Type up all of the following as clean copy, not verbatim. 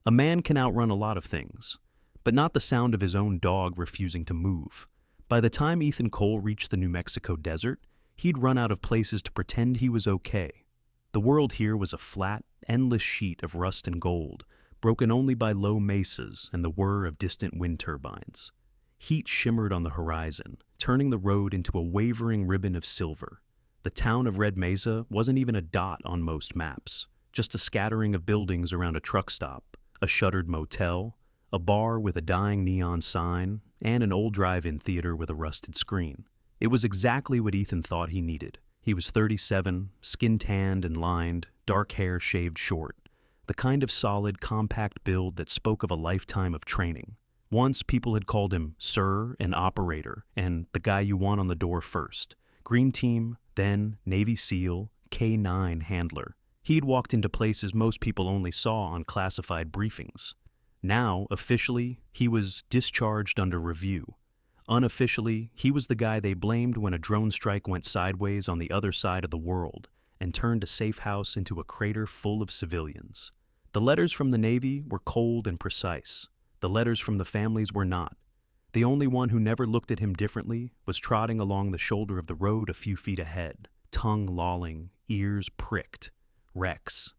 A man can outrun a lot of things, but not the sound of his own dog refusing to move. By the time Ethan Cole reached the New Mexico desert, he'd run out of places to pretend he was okay. The world here was a flat, endless sheet of rust and gold, broken only by low mesas and the whir of distant wind turbines. Heat shimmered on the horizon, turning the road into a wavering ribbon of silver. The town of Red Mesa wasn't even a dot on most maps, just a scattering of buildings around a truck stop, a shuttered motel, a bar with a dying neon sign, and an old drive-in theater with a rusted screen. It was exactly what Ethan thought he needed. He was 37, skin-tanned and lined, dark hair shaved short, the kind of solid, compact build that spoke of a lifetime of training. Once, people had called him Sir and Operator, and the guy you want on the door first. Green Team, then Navy SEAL, K-9 handler. He'd walked into places most people only saw on classified briefings. Now, officially, he was discharged under review. Unofficially, he was the guy they blamed when a drone strike went sideways on the other side of the world and turned a safe house into a crater full of civilians. The letters from the Navy were cold and precise. The letters from the families were not. The only one who never looked at him differently was trotting along the shoulder of the road a few feet ahead, tongue lolling, ears pricked. Rex.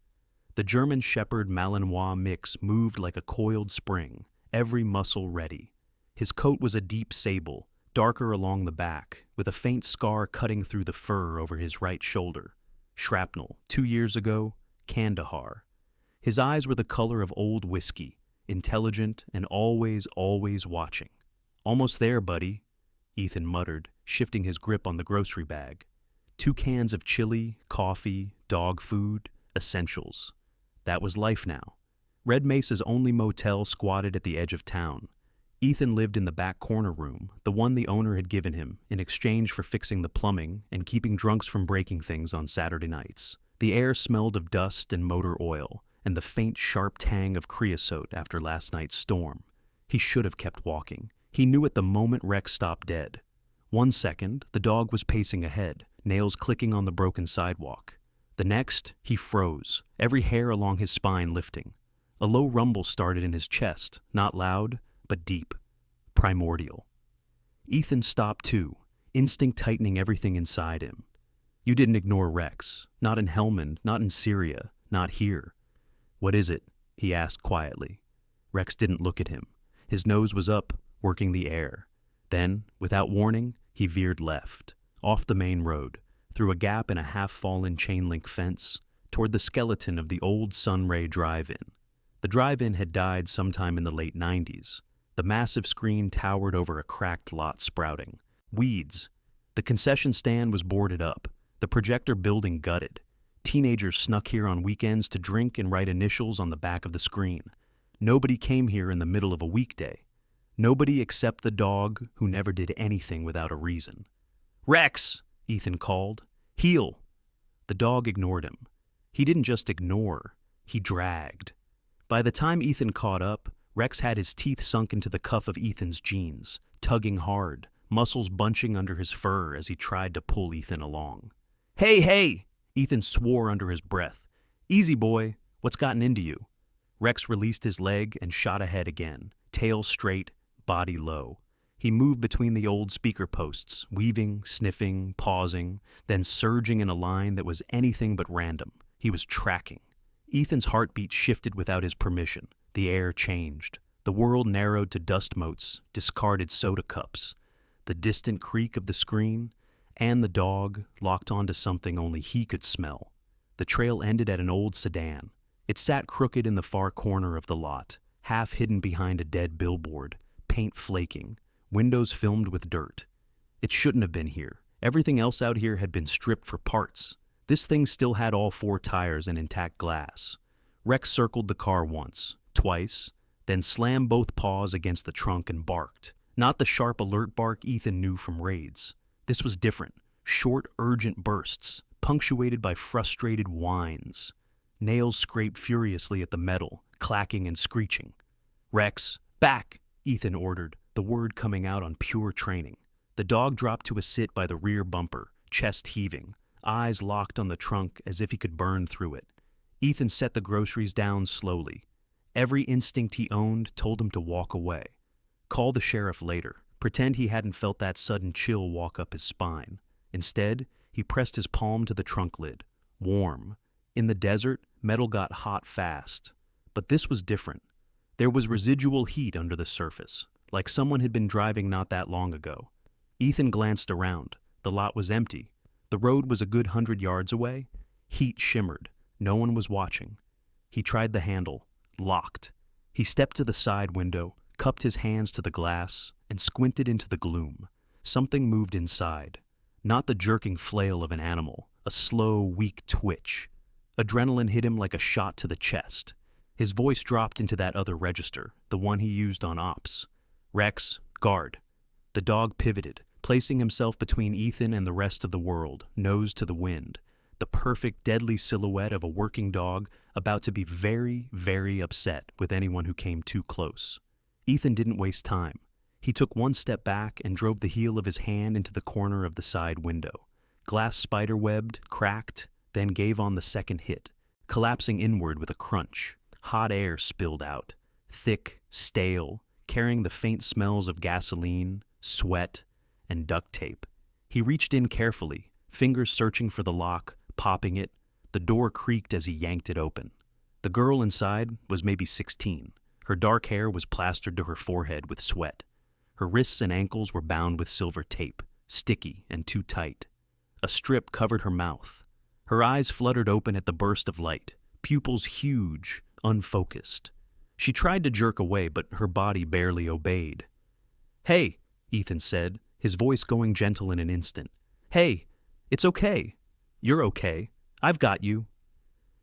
The German Shepherd Malinois mix moved like a coiled spring, every muscle ready. His coat was a deep sable, darker along the back, with a faint scar cutting through the fur over his right shoulder. Shrapnel, 2 years ago, Kandahar. His eyes were the color of old whiskey, intelligent and always watching. "Almost there, buddy," Ethan muttered, shifting his grip on the grocery bag. 2 cans of chili, coffee, dog food, essentials. That was life now. Red Mesa's only motel squatted at the edge of town. Ethan lived in the back corner room, the one the owner had given him in exchange for fixing the plumbing and keeping drunks from breaking things on Saturday nights. The air smelled of dust and motor oil, and the faint, sharp tang of creosote after last night's storm. He should have kept walking. He knew at the moment Rex stopped dead. 1 second, the dog was pacing ahead, nails clicking on the broken sidewalk. The next, he froze, every hair along his spine lifting. A low rumble started in his chest, not loud, but deep, primordial. Ethan stopped too, instinct tightening everything inside him. You didn't ignore Rex, not in Helmand, not in Syria, not here. "What is it?" he asked quietly. Rex didn't look at him. His nose was up, working the air. Then, without warning, he veered left, off the main road, through a gap in a half-fallen chain-link fence, toward the skeleton of the old Sunray drive-in. The drive-in had died sometime in the late 90s. The massive screen towered over a cracked lot sprouting. Weeds. The concession stand was boarded up, the projector building gutted. Teenagers snuck here on weekends to drink and write initials on the back of the screen. Nobody came here in the middle of a weekday. Nobody except the dog who never did anything without a reason. "Rex!" Ethan called. "Heel!" The dog ignored him. He didn't just ignore, he dragged. By the time Ethan caught up, Rex had his teeth sunk into the cuff of Ethan's jeans, tugging hard, muscles bunching under his fur as he tried to pull Ethan along. "Hey, hey!" Ethan swore under his breath. "Easy, boy. What's gotten into you?" Rex released his leg and shot ahead again, tail straight, body low. He moved between the old speaker posts, weaving, sniffing, pausing, then surging in a line that was anything but random. He was tracking. Ethan's heartbeat shifted without his permission. The air changed. The world narrowed to dust motes, discarded soda cups. The distant creak of the screen, and the dog locked onto something only he could smell. The trail ended at an old sedan. It sat crooked in the far corner of the lot, half hidden behind a dead billboard, paint flaking, windows filmed with dirt. It shouldn't have been here. Everything else out here had been stripped for parts. This thing still had all 4 tires and intact glass. Rex circled the car once, twice, then slammed both paws against the trunk and barked. Not the sharp alert bark Ethan knew from raids. This was different. Short, urgent bursts, punctuated by frustrated whines. Nails scraped furiously at the metal, clacking and screeching. "Rex, back!" Ethan ordered, the word coming out on pure training. The dog dropped to a sit by the rear bumper, chest heaving, eyes locked on the trunk as if he could burn through it. Ethan set the groceries down slowly. Every instinct he owned told him to walk away. Call the sheriff later. Pretend he hadn't felt that sudden chill walk up his spine. Instead, he pressed his palm to the trunk lid. Warm. In the desert, metal got hot fast. But this was different. There was residual heat under the surface, like someone had been driving not that long ago. Ethan glanced around. The lot was empty. The road was a good 100 yards away. Heat shimmered. No one was watching. He tried the handle. Locked. He stepped to the side window, cupped his hands to the glass, and squinted into the gloom. Something moved inside. Not the jerking flail of an animal, a slow, weak twitch. Adrenaline hit him like a shot to the chest. His voice dropped into that other register, the one he used on ops. Rex, guard. The dog pivoted, placing himself between Ethan and the rest of the world, nose to the wind. The perfect, deadly silhouette of a working dog about to be very, very upset with anyone who came too close. Ethan didn't waste time. He took one step back and drove the heel of his hand into the corner of the side window. Glass spiderwebbed, cracked, then gave on the second hit, collapsing inward with a crunch. Hot air spilled out, thick, stale, carrying the faint smells of gasoline, sweat, and duct tape. He reached in carefully, fingers searching for the lock, popping it. The door creaked as he yanked it open. The girl inside was maybe 16. Her dark hair was plastered to her forehead with sweat. Her wrists and ankles were bound with silver tape, sticky and too tight. A strip covered her mouth. Her eyes fluttered open at the burst of light, pupils huge, unfocused. She tried to jerk away, but her body barely obeyed. "Hey," Ethan said, his voice going gentle in an instant. "Hey, it's okay. You're okay. I've got you."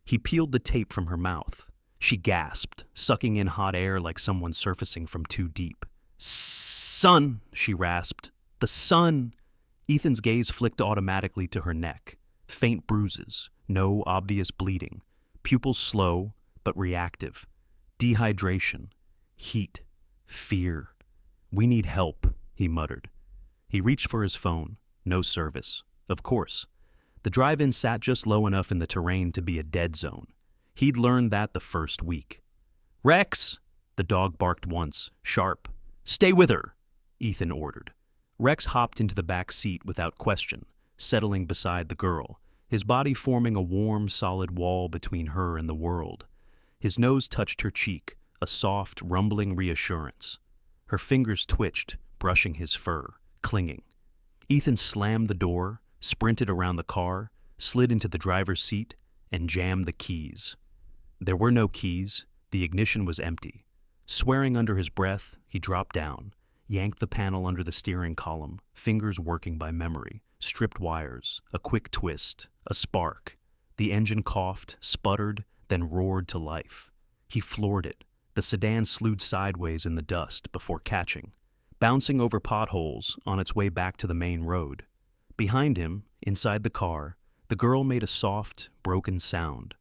He peeled the tape from her mouth. She gasped, sucking in hot air like someone surfacing from too deep. "Sun," she rasped. "The sun." Ethan's gaze flicked automatically to her neck. Faint bruises, no obvious bleeding. Pupils slow, but reactive. Dehydration. Heat. Fear. "We need help," he muttered. He reached for his phone. No service. Of course. The drive-in sat just low enough in the terrain to be a dead zone. He'd learned that the first week. "Rex!" The dog barked once, sharp. "Stay with her," Ethan ordered. Rex hopped into the back seat without question, settling beside the girl, his body forming a warm, solid wall between her and the world. His nose touched her cheek, a soft, rumbling reassurance. Her fingers twitched, brushing his fur, clinging. Ethan slammed the door, sprinted around the car, slid into the driver's seat, and jammed the keys. There were no keys. The ignition was empty. Swearing under his breath, he dropped down, yanked the panel under the steering column, fingers working by memory, stripped wires, a quick twist, a spark. The engine coughed, sputtered, then roared to life. He floored it. The sedan slewed sideways in the dust before catching, bouncing over potholes on its way back to the main road. Behind him, inside the car, the girl made a soft, broken sound.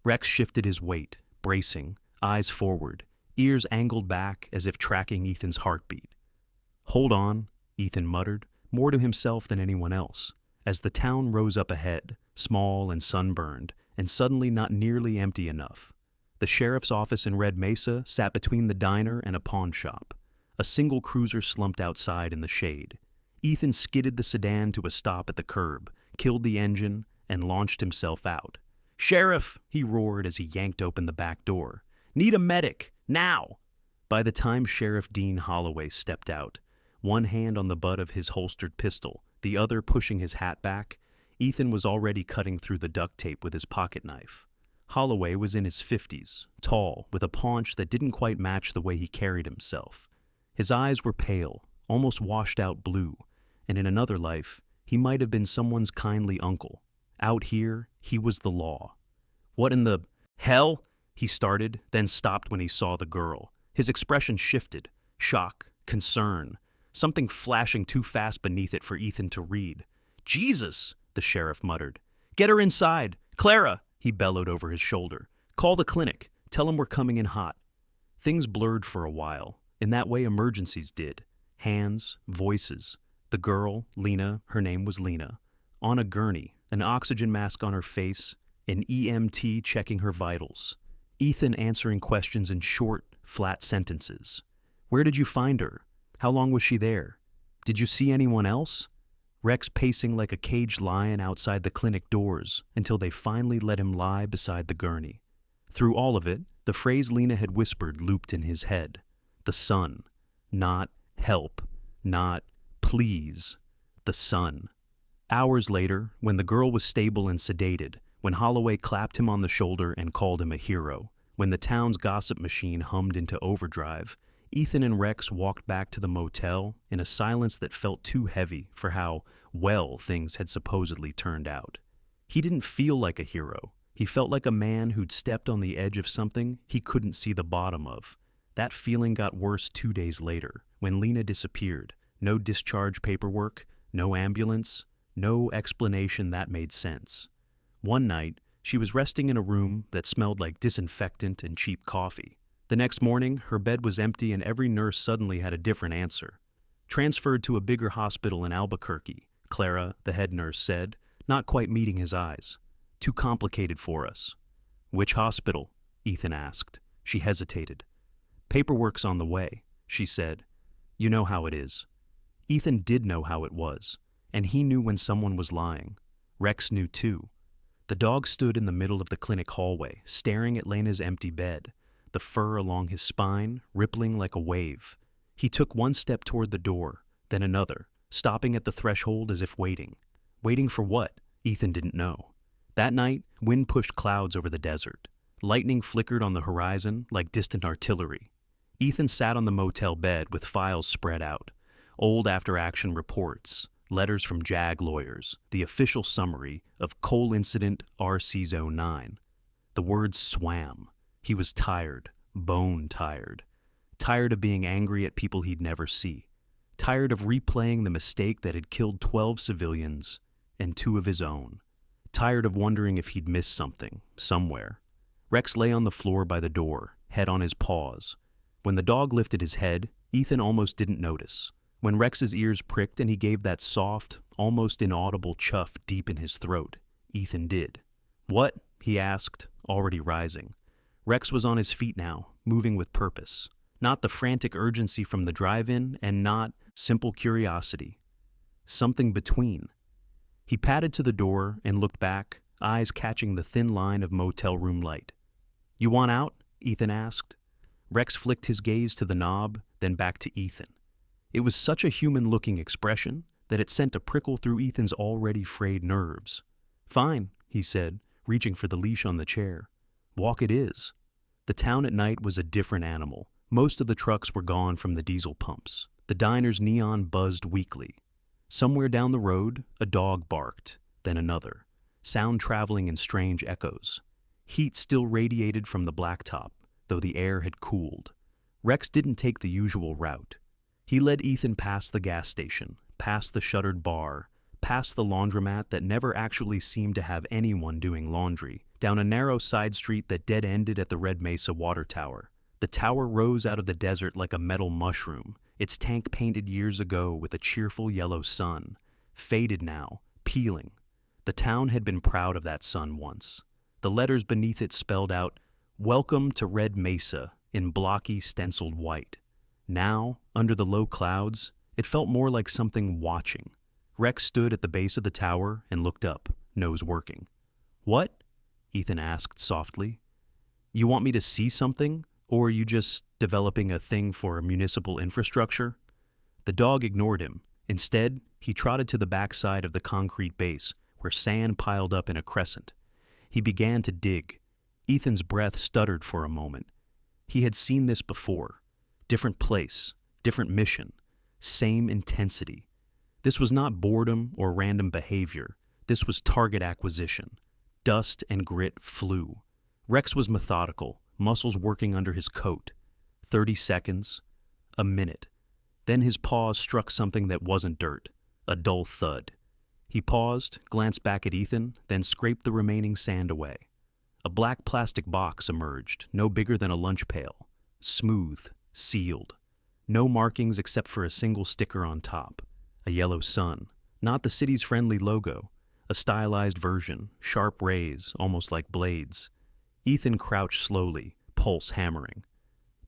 Rex shifted his weight, bracing, eyes forward, ears angled back as if tracking Ethan's heartbeat. "Hold on," Ethan muttered, more to himself than anyone else, as the town rose up ahead, small and sunburned, and suddenly not nearly empty enough. The sheriff's office in Red Mesa sat between the diner and a pawn shop. A single cruiser slumped outside in the shade. Ethan skidded the sedan to a stop at the curb, killed the engine, and launched himself out. "Sheriff!" he roared as he yanked open the back door. "Need a medic! Now!" By the time Sheriff Dean Holloway stepped out, one hand on the butt of his holstered pistol, the other pushing his hat back, Ethan was already cutting through the duct tape with his pocket knife. Holloway was in his 50s, tall, with a paunch that didn't quite match the way he carried himself. His eyes were pale, almost washed-out blue, and in another life, he might have been someone's kindly uncle. Out here, he was the law. "What in the hell?" he started, then stopped when he saw the girl. His expression shifted. Shock, concern, something flashing too fast beneath it for Ethan to read. "Jesus!" the sheriff muttered. "Get her inside! Clara!" he bellowed over his shoulder. "Call the clinic. Tell them we're coming in hot." Things blurred for a while, in that way emergencies did. Hands, voices. The girl, Lena, her name was Lena, on a gurney, an oxygen mask on her face, an EMT checking her vitals. Ethan answering questions in short, flat sentences. Where did you find her? How long was she there? Did you see anyone else? Rex pacing like a caged lion outside the clinic doors until they finally let him lie beside the gurney. Through all of it, the phrase Lena had whispered looped in his head. The sun. Not help. Not please. The sun. Hours later, when the girl was stable and sedated, when Holloway clapped him on the shoulder and called him a hero, when the town's gossip machine hummed into overdrive, Ethan and Rex walked back to the motel in a silence that felt too heavy for how well things had supposedly turned out. He didn't feel like a hero. He felt like a man who'd stepped on the edge of something he couldn't see the bottom of. That feeling got worse 2 days later, when Lena disappeared. No discharge paperwork, no ambulance, no explanation that made sense. One night, she was resting in a room that smelled like disinfectant and cheap coffee. The next morning, her bed was empty and every nurse suddenly had a different answer. Transferred to a bigger hospital in Albuquerque, Clara, the head nurse, said, not quite meeting his eyes. Too complicated for us. Which hospital? Ethan asked. She hesitated. Paperwork's on the way, she said. You know how it is. Ethan did know how it was, and he knew when someone was lying. Rex knew too. The dog stood in the middle of the clinic hallway, staring at Lena's empty bed, the fur along his spine rippling like a wave. He took one step toward the door, then another, stopping at the threshold as if waiting. Waiting for what? Ethan didn't know. That night, wind pushed clouds over the desert. Lightning flickered on the horizon like distant artillery. Ethan sat on the motel bed with files spread out. Old after-action reports, letters from JAG lawyers, the official summary of Coal Incident RC Zone 9. The words swam. He was tired, bone tired. Tired of being angry at people he'd never see. Tired of replaying the mistake that had killed 12 civilians and 2 of his own. Tired of wondering if he'd missed something, somewhere. Rex lay on the floor by the door, head on his paws. When the dog lifted his head, Ethan almost didn't notice. When Rex's ears pricked and he gave that soft, almost inaudible chuff deep in his throat, Ethan did. What? He asked, already rising. Rex was on his feet now, moving with purpose. Not the frantic urgency from the drive-in, and not simple curiosity. Something between. He padded to the door and looked back, eyes catching the thin line of motel room light. You want out? Ethan asked. Rex flicked his gaze to the knob, then back to Ethan. It was such a human-looking expression that it sent a prickle through Ethan's already frayed nerves. Fine, he said, reaching for the leash on the chair. Walk it is. The town at night was a different animal. Most of the trucks were gone from the diesel pumps. The diner's neon buzzed weakly. Somewhere down the road, a dog barked, then another, sound traveling in strange echoes. Heat still radiated from the blacktop, though the air had cooled. Rex didn't take the usual route. He led Ethan past the gas station, past the shuttered bar, past the laundromat that never actually seemed to have anyone doing laundry, down a narrow side street that dead-ended at the Red Mesa water tower. The tower rose out of the desert like a metal mushroom, its tank painted years ago with a cheerful yellow sun, faded now, peeling. The town had been proud of that sun once. The letters beneath it spelled out, "Welcome to Red Mesa," in blocky, stenciled white. Now, under the low clouds, it felt more like something watching. Rex stood at the base of the tower and looked up, nose working. What? Ethan asked softly. You want me to see something? Or are you just developing a thing for municipal infrastructure? The dog ignored him. Instead, he trotted to the backside of the concrete base, where sand piled up in a crescent. He began to dig. Ethan's breath stuttered for a moment. He had seen this before. Different place, different mission, same intensity. This was not boredom or random behavior. This was target acquisition. Dust and grit flew. Rex was methodical, muscles working under his coat. 30 seconds, a minute. Then his paws struck something that wasn't dirt, a dull thud. He paused, glanced back at Ethan, then scraped the remaining sand away. A black plastic box emerged, no bigger than a lunch pail. Smooth, sealed. No markings except for a single sticker on top. A yellow sun. Not the city's friendly logo. A stylized version, sharp rays, almost like blades. Ethan crouched slowly, pulse hammering.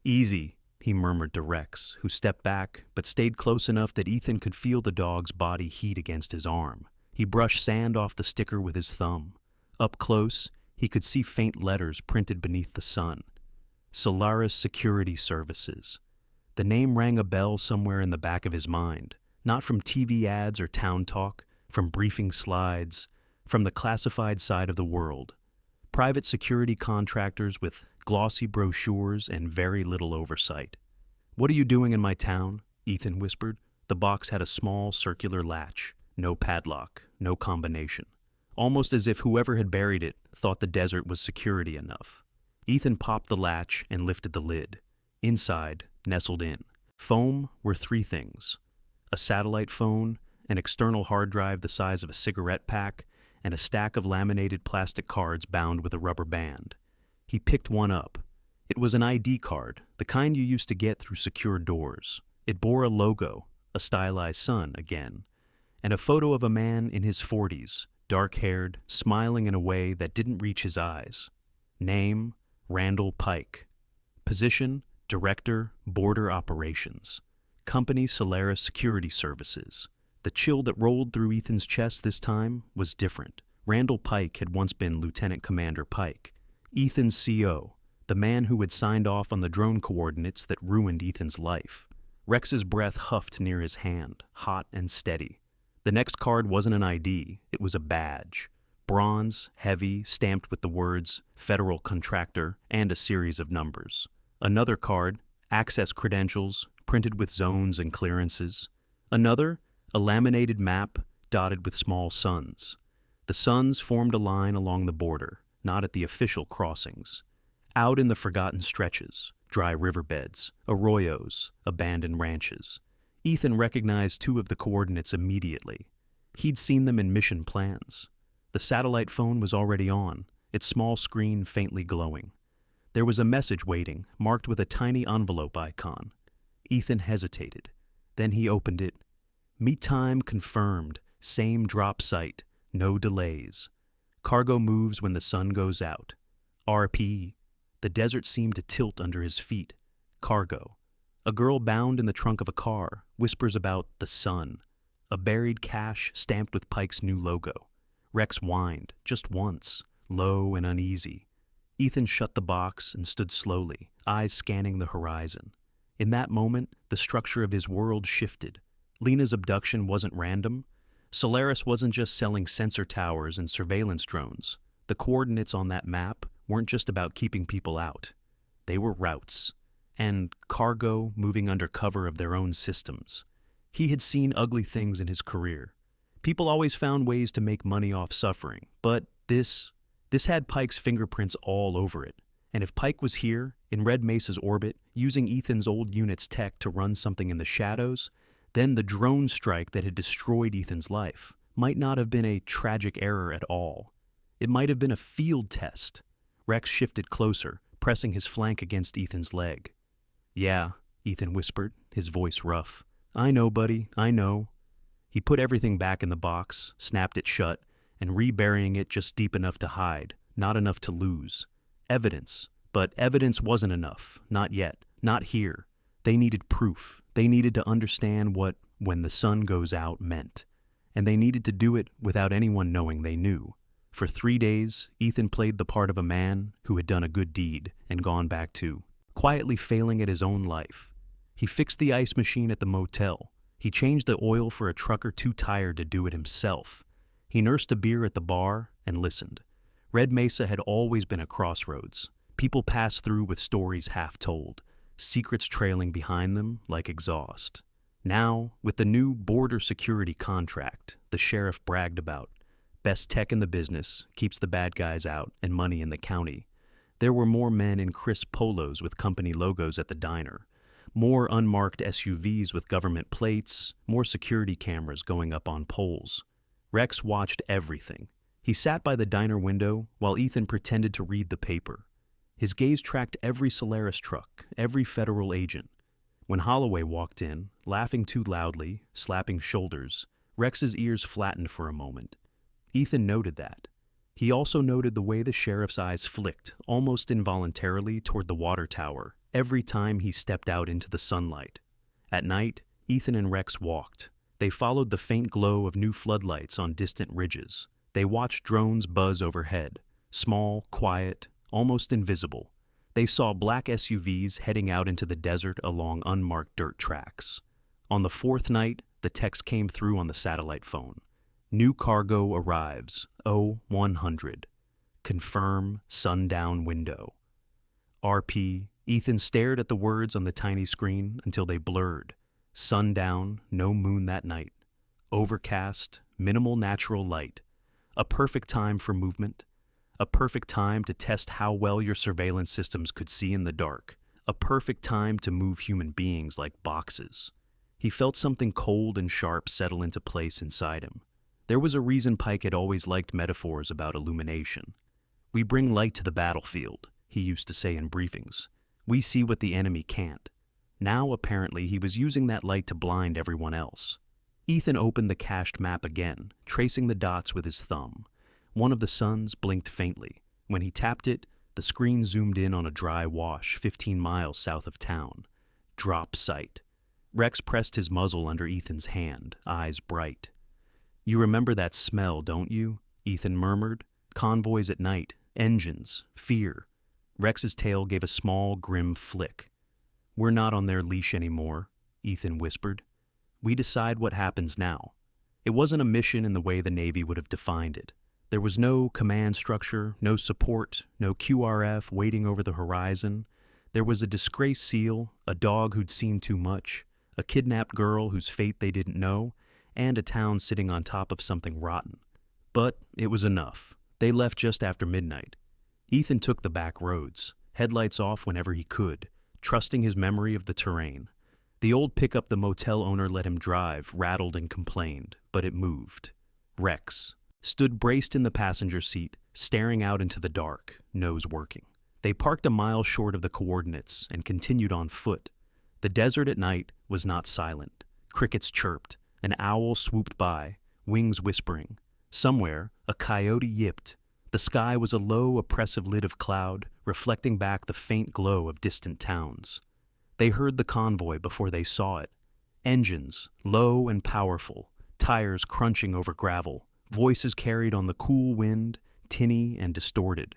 "Easy," he murmured to Rex, who stepped back but stayed close enough that Ethan could feel the dog's body heat against his arm. He brushed sand off the sticker with his thumb. Up close, he could see faint letters printed beneath the sun. Solaris Security Services. The name rang a bell somewhere in the back of his mind, not from TV ads or town talk, from briefing slides, from the classified side of the world. Private security contractors with glossy brochures and very little oversight. "What are you doing in my town?" Ethan whispered. The box had a small circular latch, no padlock, no combination. Almost as if whoever had buried it thought the desert was security enough. Ethan popped the latch and lifted the lid. Inside, nestled in, foam were three things: a satellite phone, an external hard drive the size of a cigarette pack, and a stack of laminated plastic cards bound with a rubber band. He picked one up. It was an ID card, the kind you used to get through secure doors. It bore a logo, a stylized sun again, and a photo of a man in his 40s, dark-haired, smiling in a way that didn't reach his eyes. Name, Randall Pike. Position, Director, Border Operations. Company Solaris Security Services. The chill that rolled through Ethan's chest this time was different. Randall Pike had once been Lieutenant Commander Pike, Ethan's CO, the man who had signed off on the drone coordinates that ruined Ethan's life. Rex's breath huffed near his hand, hot and steady. The next card wasn't an ID, it was a badge. Bronze, heavy, stamped with the words Federal Contractor and a series of numbers. Another card, access credentials, printed with zones and clearances. Another, a laminated map dotted with small suns. The suns formed a line along the border, not at the official crossings. Out in the forgotten stretches, dry riverbeds, arroyos, abandoned ranches. Ethan recognized two of the coordinates immediately. He'd seen them in mission plans. The satellite phone was already on, its small screen faintly glowing. There was a message waiting, marked with a tiny envelope icon. Ethan hesitated. Then he opened it. Meet time confirmed, same drop site, no delays. Cargo moves when the sun goes out. RP. The desert seemed to tilt under his feet. Cargo. A girl bound in the trunk of a car whispers about the sun. A buried cache stamped with Pike's new logo. Rex whined, just once, low and uneasy. Ethan shut the box and stood slowly, eyes scanning the horizon. In that moment, the structure of his world shifted. Lena's abduction wasn't random. Solaris wasn't just selling sensor towers and surveillance drones. The coordinates on that map weren't just about keeping people out. They were routes, and cargo moving under cover of their own systems. He had seen ugly things in his career. People always found ways to make money off suffering, but this had Pike's fingerprints all over it. And if Pike was here, in Red Mesa's orbit, using Ethan's old unit's tech to run something in the shadows, then the drone strike that had destroyed Ethan's life might not have been a tragic error at all. It might have been a field test. Rex shifted closer, pressing his flank against Ethan's leg. "Yeah," Ethan whispered, his voice rough. "I know, buddy, I know." He put everything back in the box, snapped it shut, and reburying it just deep enough to hide, not enough to lose. Evidence. But evidence wasn't enough. Not yet. Not here. They needed proof. They needed to understand what "when the sun goes out" meant. And they needed to do it without anyone knowing they knew. For 3 days, Ethan played the part of a man who had done a good deed and gone back to, quietly failing at his own life. He fixed the ice machine at the motel. He changed the oil for a trucker too tired to do it himself. He nursed a beer at the bar and listened. Red Mesa had always been a crossroads. People passed through with stories half told, secrets trailing behind them like exhaust. Now, with the new border security contract the sheriff bragged about, best tech in the business, keeps the bad guys out and money in the county, there were more men in crisp polos with company logos at the diner, more unmarked SUVs with government plates, more security cameras going up on poles. Rex watched everything. He sat by the diner window while Ethan pretended to read the paper. His gaze tracked every Solaris truck, every federal agent. When Holloway walked in, laughing too loudly, slapping shoulders, Rex's ears flattened for a moment. Ethan noted that. He also noted the way the sheriff's eyes flicked, almost involuntarily, toward the water tower every time he stepped out into the sunlight. At night, Ethan and Rex walked. They followed the faint glow of new floodlights on distant ridges. They watched drones buzz overhead, small, quiet, almost invisible. They saw black SUVs heading out into the desert along unmarked dirt tracks. On the fourth night, the text came through on the satellite phone. New cargo arrives, O100. Confirm sundown window. RP, Ethan stared at the words on the tiny screen until they blurred. Sundown, no moon that night. Overcast, minimal natural light. A perfect time for movement. A perfect time to test how well your surveillance systems could see in the dark. A perfect time to move human beings like boxes. He felt something cold and sharp settle into place inside him. There was a reason Pike had always liked metaphors about illumination. We bring light to the battlefield, he used to say in briefings. We see what the enemy can't. Now, apparently, he was using that light to blind everyone else. Ethan opened the cached map again, tracing the dots with his thumb. One of the suns blinked faintly. When he tapped it, the screen zoomed in on a dry wash 15 miles south of town. Drop sight. Rex pressed his muzzle under Ethan's hand, eyes bright. You remember that smell, don't you? Ethan murmured. Convoys at night, engines, fear. Rex's tail gave a small, grim flick. We're not on their leash anymore, Ethan whispered. We decide what happens now. It wasn't a mission in the way the Navy would have defined it. There was no command structure, no support, no QRF waiting over the horizon. There was a disgraced SEAL, a dog who'd seen too much, a kidnapped girl whose fate they didn't know, and a town sitting on top of something rotten. But it was enough. They left just after midnight. Ethan took the back roads, headlights off whenever he could, trusting his memory of the terrain. The old pickup the motel owner let him drive rattled and complained, but it moved. Rex stood braced in the passenger seat, staring out into the dark, nose working. They parked a mile short of the coordinates and continued on foot. The desert at night was not silent. Crickets chirped. An owl swooped by, wings whispering. Somewhere, a coyote yipped. The sky was a low, oppressive lid of cloud, reflecting back the faint glow of distant towns. They heard the convoy before they saw it. Engines, low and powerful, tires crunching over gravel, voices carried on the cool wind, tinny and distorted.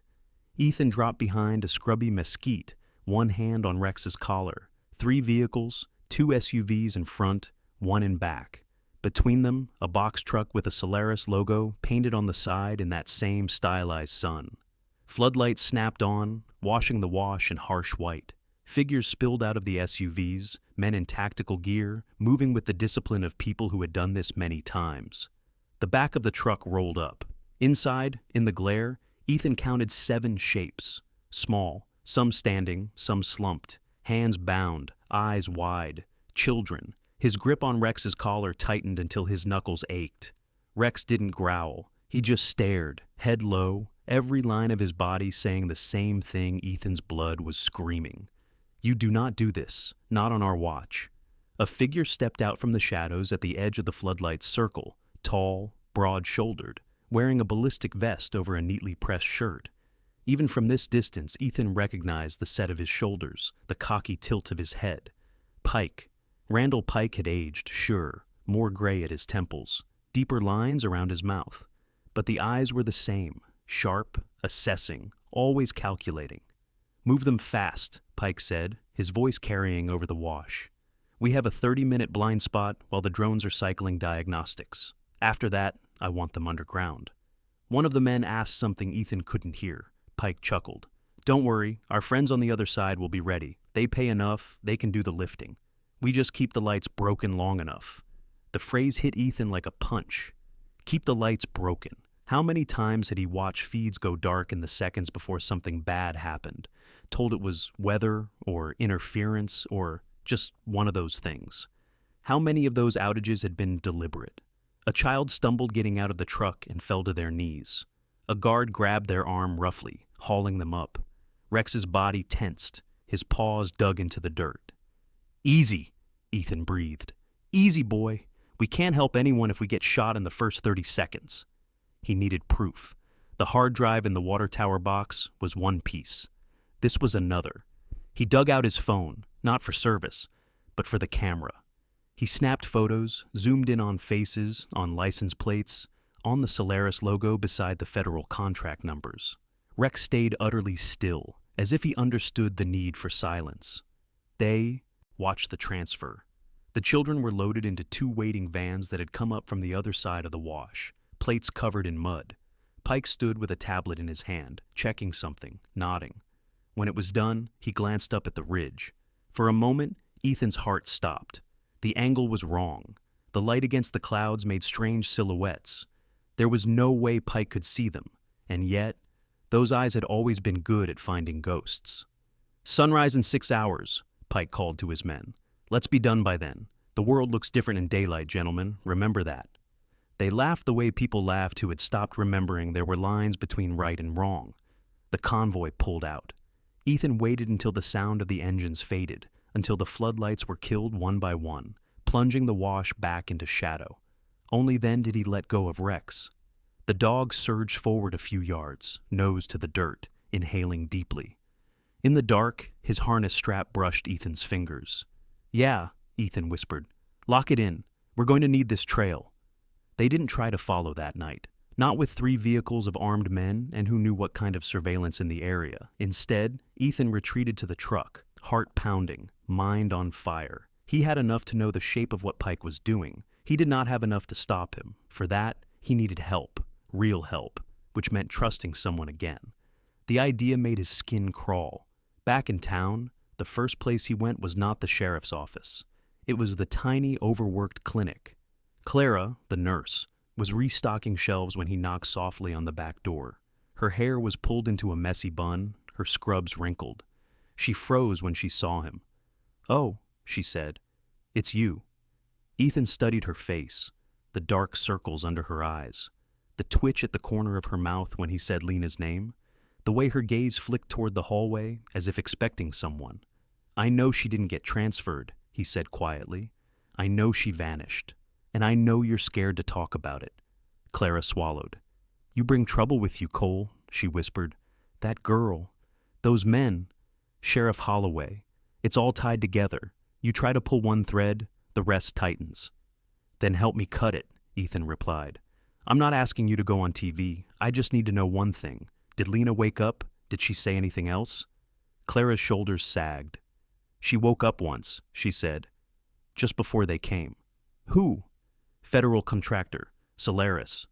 Ethan dropped behind a scrubby mesquite, one hand on Rex's collar. 3 vehicles, 2 SUVs in front, 1 in back. Between them, a box truck with a Solaris logo painted on the side in that same stylized sun. Floodlights snapped on, washing the wash in harsh white. Figures spilled out of the SUVs, men in tactical gear, moving with the discipline of people who had done this many times. The back of the truck rolled up. Inside, in the glare, Ethan counted 7 shapes. Small, some standing, some slumped, hands bound, eyes wide. Children. His grip on Rex's collar tightened until his knuckles ached. Rex didn't growl. He just stared, head low, every line of his body saying the same thing Ethan's blood was screaming. You do not do this, not on our watch. A figure stepped out from the shadows at the edge of the floodlight's circle, tall, broad-shouldered, wearing a ballistic vest over a neatly pressed shirt. Even from this distance, Ethan recognized the set of his shoulders, the cocky tilt of his head. Pike. Randall Pike had aged, sure, more gray at his temples, deeper lines around his mouth. But the eyes were the same, sharp, assessing, always calculating. Move them fast, Pike said, his voice carrying over the wash. We have a 30-minute blind spot while the drones are cycling diagnostics. After that, I want them underground. One of the men asked something Ethan couldn't hear. Pike chuckled. Don't worry, our friends on the other side will be ready. They pay enough, they can do the lifting. We just keep the lights broken long enough. The phrase hit Ethan like a punch. Keep the lights broken. How many times had he watched feeds go dark in the seconds before something bad happened, told it was weather or interference or just one of those things? How many of those outages had been deliberate? A child stumbled getting out of the truck and fell to their knees. A guard grabbed their arm roughly, hauling them up. Rex's body tensed, his paws dug into the dirt. Easy, Ethan breathed. Easy, boy. We can't help anyone if we get shot in the first 30 seconds. He needed proof. The hard drive in the water tower box was one piece. This was another. He dug out his phone, not for service, but for the camera. He snapped photos, zoomed in on faces, on license plates, on the Solaris logo beside the federal contract numbers. Rex stayed utterly still, as if he understood the need for silence. They watched the transfer. The children were loaded into 2 waiting vans that had come up from the other side of the wash, plates covered in mud. Pike stood with a tablet in his hand, checking something, nodding. When it was done, he glanced up at the ridge. For a moment, Ethan's heart stopped. The angle was wrong. The light against the clouds made strange silhouettes. There was no way Pike could see them, and yet, those eyes had always been good at finding ghosts. "Sunrise in 6 hours," Pike called to his men. "Let's be done by then. The world looks different in daylight, gentlemen. Remember that." They laughed the way people laughed who had stopped remembering there were lines between right and wrong. The convoy pulled out. Ethan waited until the sound of the engines faded, until the floodlights were killed one by one, plunging the wash back into shadow. Only then did he let go of Rex. The dog surged forward a few yards, nose to the dirt, inhaling deeply. In the dark, his harness strap brushed Ethan's fingers. "Yeah," Ethan whispered. "Lock it in. We're going to need this trail." They didn't try to follow that night. Not with 3 vehicles of armed men and who knew what kind of surveillance in the area. Instead, Ethan retreated to the truck, heart pounding, mind on fire. He had enough to know the shape of what Pike was doing. He did not have enough to stop him. For that, he needed help, real help, which meant trusting someone again. The idea made his skin crawl. Back in town, the first place he went was not the sheriff's office. It was the tiny, overworked clinic. Clara, the nurse, was restocking shelves when he knocked softly on the back door. Her hair was pulled into a messy bun, her scrubs wrinkled. She froze when she saw him. "Oh," she said, "it's you." Ethan studied her face, the dark circles under her eyes, the twitch at the corner of her mouth when he said Lena's name, the way her gaze flicked toward the hallway as if expecting someone. "I know she didn't get transferred," he said quietly. "I know she vanished. And I know you're scared to talk about it." Clara swallowed. "You bring trouble with you, Cole," she whispered. "That girl. Those men. Sheriff Holloway. It's all tied together. You try to pull one thread, the rest tightens." "Then help me cut it," Ethan replied. "I'm not asking you to go on TV. I just need to know one thing. Did Lena wake up? Did she say anything else?" Clara's shoulders sagged. "She woke up once," she said. "Just before they came." "Who?" "Federal contractor. Solaris."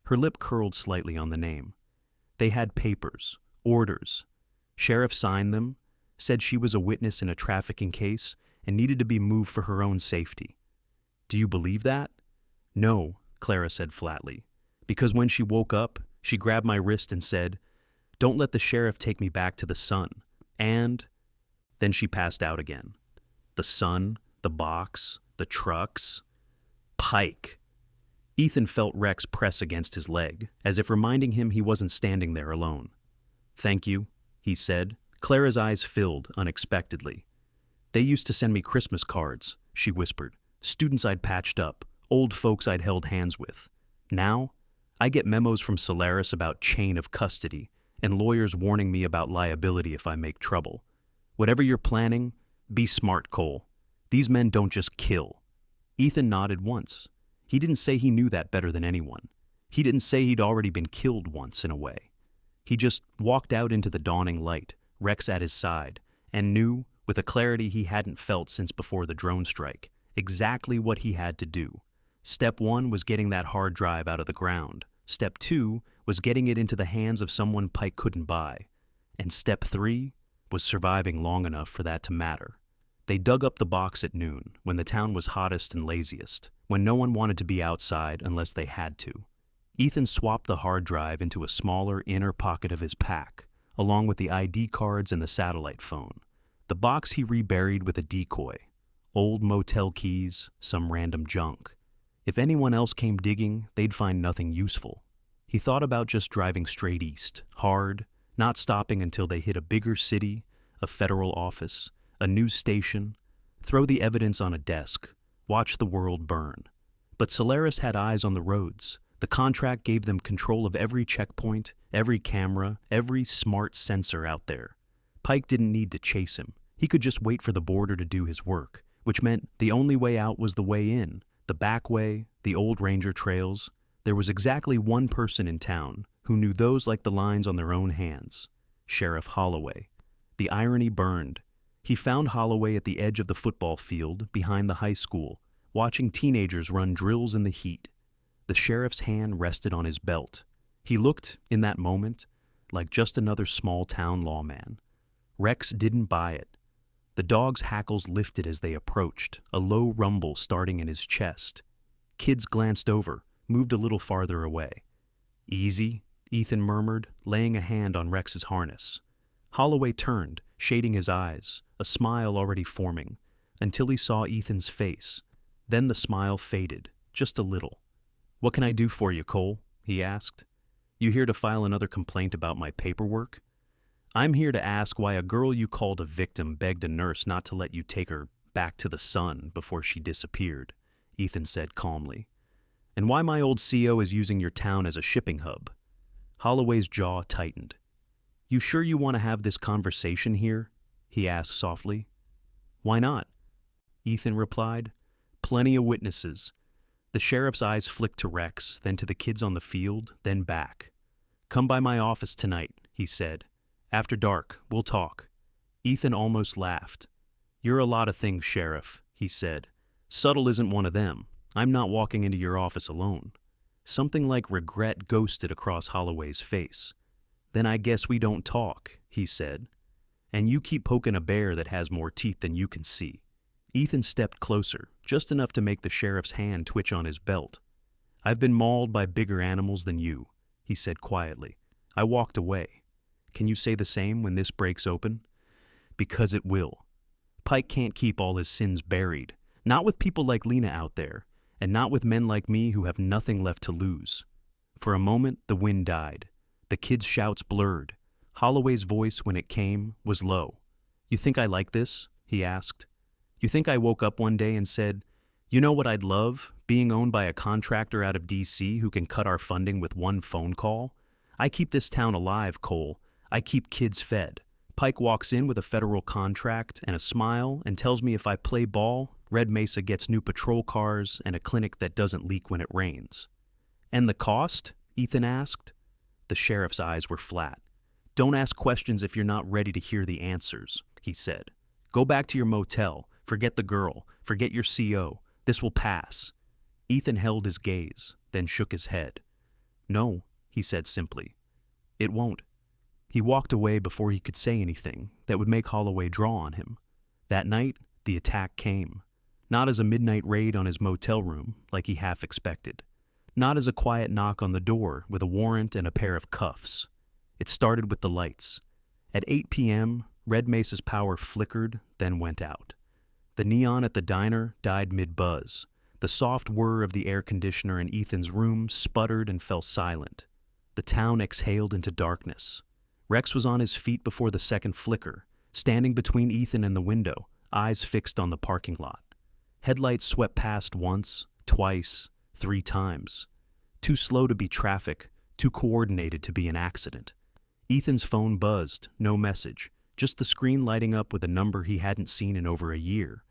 Her lip curled slightly on the name. "They had papers. Orders. Sheriff signed them, said she was a witness in a trafficking case and needed to be moved for her own safety." "Do you believe that?" "No," Clara said flatly, "because when she woke up, she grabbed my wrist and said, 'Don't let the sheriff take me back to the sun.' And then she passed out again. The sun, the box, the trucks. Pike. Ethan felt Rex press against his leg, as if reminding him he wasn't standing there alone. "Thank you," he said. Clara's eyes filled unexpectedly. "They used to send me Christmas cards," she whispered. "Students I'd patched up, old folks I'd held hands with. Now, I get memos from Solaris about chain of custody and lawyers warning me about liability if I make trouble. Whatever you're planning, be smart, Cole. These men don't just kill." Ethan nodded once. He didn't say he knew that better than anyone. He didn't say he'd already been killed once in a way. He just walked out into the dawning light, Rex at his side, and knew, with a clarity he hadn't felt since before the drone strike, exactly what he had to do. Step 1 was getting that hard drive out of the ground. Step 2 was getting it into the hands of someone Pike couldn't buy. And Step 3 was surviving long enough for that to matter. They dug up the box at noon, when the town was hottest and laziest, when no one wanted to be outside unless they had to. Ethan swapped the hard drive into a smaller inner pocket of his pack, along with the ID cards and the satellite phone. The box he reburied with a decoy. Old motel keys, some random junk. If anyone else came digging, they'd find nothing useful. He thought about just driving straight east, hard, not stopping until they hit a bigger city, a federal office, a news station, throw the evidence on a desk, watch the world burn. But Solaris had eyes on the roads, The contract gave them control of every checkpoint, every camera, every smart sensor out there. Pike didn't need to chase him. He could just wait for the border to do his work, which meant the only way out was the way in, the back way, the old ranger trails. There was exactly one person in town who knew those like the lines on their own hands: Sheriff Holloway. The irony burned. He found Holloway at the edge of the football field behind the high school, watching teenagers run drills in the heat. The sheriff's hand rested on his belt. He looked, in that moment, like just another small-town lawman. Rex didn't buy it. The dog's hackles lifted as they approached, a low rumble starting in his chest. Kids glanced over, moved a little farther away. "Easy," Ethan murmured, laying a hand on Rex's harness. Holloway turned, shading his eyes, a smile already forming, until he saw Ethan's face. Then the smile faded, just a little. "What can I do for you, Cole?" he asked. "You here to file another complaint about my paperwork?" "I'm here to ask why a girl you called a victim begged a nurse not to let you take her back to the sun before she disappeared," Ethan said calmly. "And why my old CO is using your town as a shipping hub." Holloway's jaw tightened. "You sure you want to have this conversation here?" he asked softly. "Why not?" Ethan replied. "Plenty of witnesses." The sheriff's eyes flicked to Rex, then to the kids on the field, then back. "Come by my office tonight," he said. "After dark, we'll talk." Ethan almost laughed. "You're a lot of things, Sheriff," he said. "Subtle isn't one of them. I'm not walking into your office alone." Something like regret ghosted across Holloway's face. "Then I guess we don't talk," he said. "And you keep poking a bear that has more teeth than you can see." Ethan stepped closer, just enough to make the sheriff's hand twitch on his belt. "I've been mauled by bigger animals than you," he said quietly. "I walked away. Can you say the same when this breaks open?" "Because it will. Pike can't keep all his sins buried, not with people like Lena out there, and not with men like me who have nothing left to lose." For a moment, the wind died. The kids' shouts blurred. Holloway's voice, when it came, was low. "You think I like this?" he asked. "You think I woke up one day and said, 'You know what I'd love? Being owned by a contractor out of D.C. who can cut our funding with one phone call? I keep this town alive, Cole. I keep kids fed.' Pike walks in with a federal contract and a smile and tells me if I play ball, Red Mesa gets new patrol cars and a clinic that doesn't leak when it rains." "And the cost?" Ethan asked. The sheriff's eyes were flat. "Don't ask questions if you're not ready to hear the answers," he said. "Go back to your motel. Forget the girl. Forget your CO. This will pass." Ethan held his gaze, then shook his head. "No," he said simply. "It won't." He walked away before he could say anything that would make Holloway draw on him. That night, the attack came. Not as a midnight raid on his motel room, like he half expected. Not as a quiet knock on the door with a warrant and a pair of cuffs. It started with the lights. At 8 p.m., Red Mesa's power flickered, then went out. The neon at the diner died mid-buzz. The soft whir of the air conditioner in Ethan's room sputtered and fell silent. The town exhaled into darkness. Rex was on his feet before the second flicker, standing between Ethan and the window, eyes fixed on the parking lot. Headlights swept past once, twice, 3 times. Too slow to be traffic, too coordinated to be an accident. Ethan's phone buzzed, no message, just the screen lighting up with a number he hadn't seen in over a year.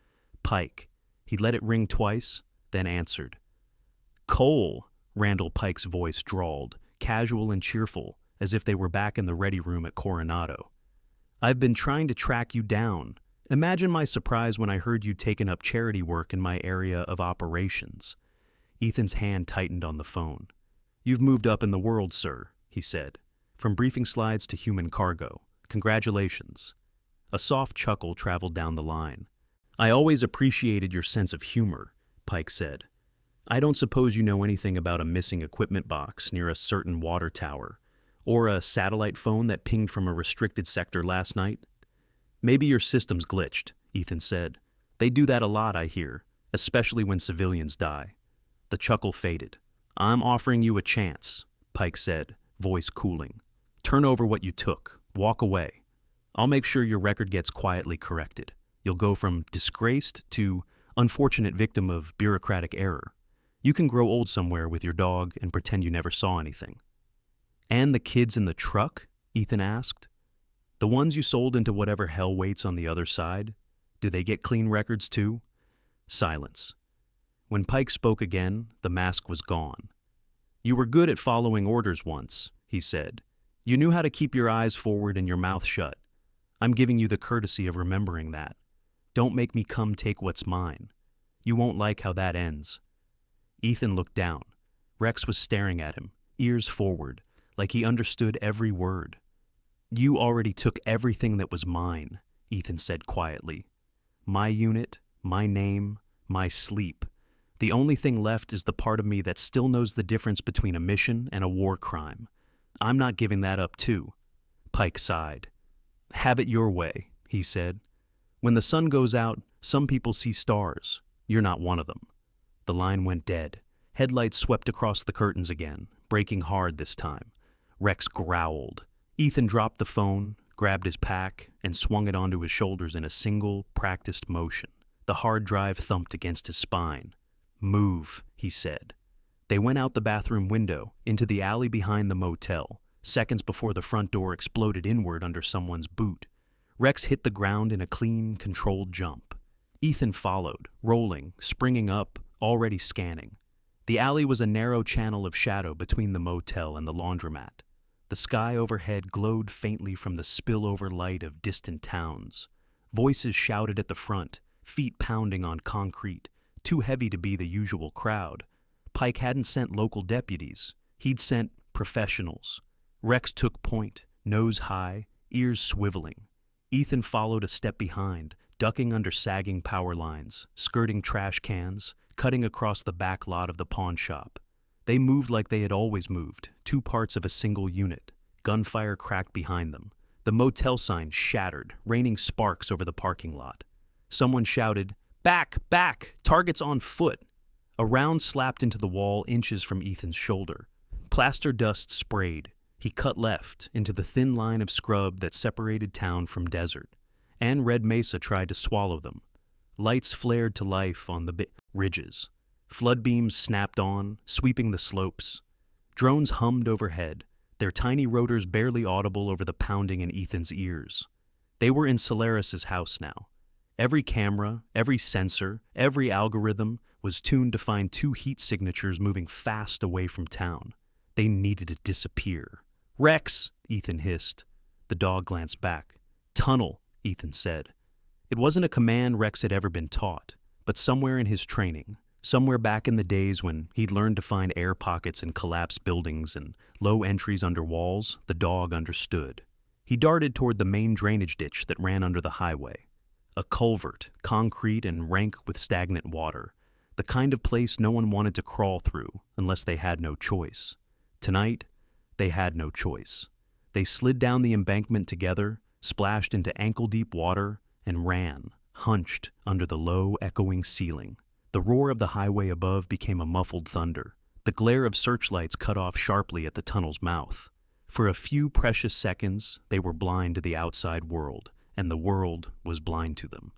Pike. He let it ring twice, then answered. "Cole," Randall Pike's voice drawled, casual and cheerful, as if they were back in the ready room at Coronado. "I've been trying to track you down. Imagine my surprise when I heard you'd taken up charity work in my area of operations." Ethan's hand tightened on the phone. "You've moved up in the world, sir," he said. "From briefing slides to human cargo. Congratulations." A soft chuckle traveled down the line. "I always appreciated your sense of humor," Pike said. "I don't suppose you know anything about a missing equipment box near a certain water tower, or a satellite phone that pinged from a restricted sector last night?" "Maybe your system's glitched," Ethan said. "They do that a lot, I hear, especially when civilians die." The chuckle faded. "I'm offering you a chance," Pike said, voice cooling. "Turn over what you took. Walk away. I'll make sure your record gets quietly corrected. You'll go from disgraced to unfortunate victim of bureaucratic error. You can grow old somewhere with your dog and pretend you never saw anything. And the kids in the truck? Ethan asked. The ones you sold into whatever hell waits on the other side? Do they get clean records too? Silence. When Pike spoke again, the mask was gone. You were good at following orders once, he said. You knew how to keep your eyes forward and your mouth shut. I'm giving you the courtesy of remembering that. Don't make me come take what's mine. You won't like how that ends. Ethan looked down. Rex was staring at him, ears forward, like he understood every word. You already took everything that was mine, Ethan said quietly. My unit, my name, my sleep. The only thing left is the part of me that still knows the difference between a mission and a war crime. I'm not giving that up too. Pike sighed. Have it your way, he said. When the sun goes out, some people see stars. You're not one of them. The line went dead. Headlights swept across the curtains again, braking hard this time. Rex growled. Ethan dropped the phone, grabbed his pack, and swung it onto his shoulders in a single, practiced motion. The hard drive thumped against his spine. Move, he said. They went out the bathroom window, into the alley behind the motel, seconds before the front door exploded inward under someone's boot. Rex hit the ground in a clean, controlled jump. Ethan followed, rolling, springing up, already scanning. The alley was a narrow channel of shadow between the motel and the laundromat. The sky overhead glowed faintly from the spillover light of distant towns. Voices shouted at the front, feet pounding on concrete, too heavy to be the usual crowd. Pike hadn't sent local deputies. He'd sent professionals. Rex took point, nose high, ears swiveling. Ethan followed a step behind, ducking under sagging power lines, skirting trash cans, cutting across the back lot of the pawn shop. They moved like they had always moved, two parts of a single unit. Gunfire cracked behind them. The motel sign shattered, raining sparks over the parking lot. Someone shouted, "Back! Back! Target's on foot!" A round slapped into the wall inches from Ethan's shoulder. Plaster dust sprayed. He cut left into the thin line of scrub that separated town from desert, and Red Mesa tried to swallow them. Lights flared to life on the ridges. Flood beams snapped on, sweeping the slopes. Drones hummed overhead, their tiny rotors barely audible over the pounding in Ethan's ears. They were in Solaris's house now. Every camera, every sensor, every algorithm was tuned to find two heat signatures moving fast away from town. They needed to disappear. "Rex!" Ethan hissed. The dog glanced back. "Tunnel," Ethan said. It wasn't a command Rex had ever been taught, but somewhere in his training, somewhere back in the days when he'd learned to find air pockets in collapsed buildings and low entries under walls, the dog understood. He darted toward the main drainage ditch that ran under the highway. A culvert, concrete and rank with stagnant water, the kind of place no one wanted to crawl through unless they had no choice. Tonight, they had no choice. They slid down the embankment together, splashed into ankle-deep water, and ran, hunched under the low, echoing ceiling. The roar of the highway above became a muffled thunder. The glare of searchlights cut off sharply at the tunnel's mouth. For a few precious seconds, they were blind to the outside world, and the world was blind to them.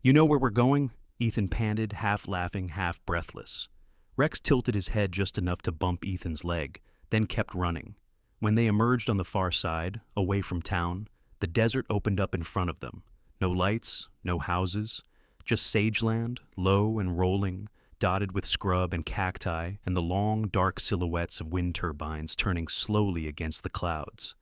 "You know where we're going?" Ethan panted, half laughing, half breathless. Rex tilted his head just enough to bump Ethan's leg, then kept running. When they emerged on the far side, away from town, the desert opened up in front of them. No lights, no houses, just sageland, low and rolling, dotted with scrub and cacti and the long, dark silhouettes of wind turbines turning slowly against the clouds.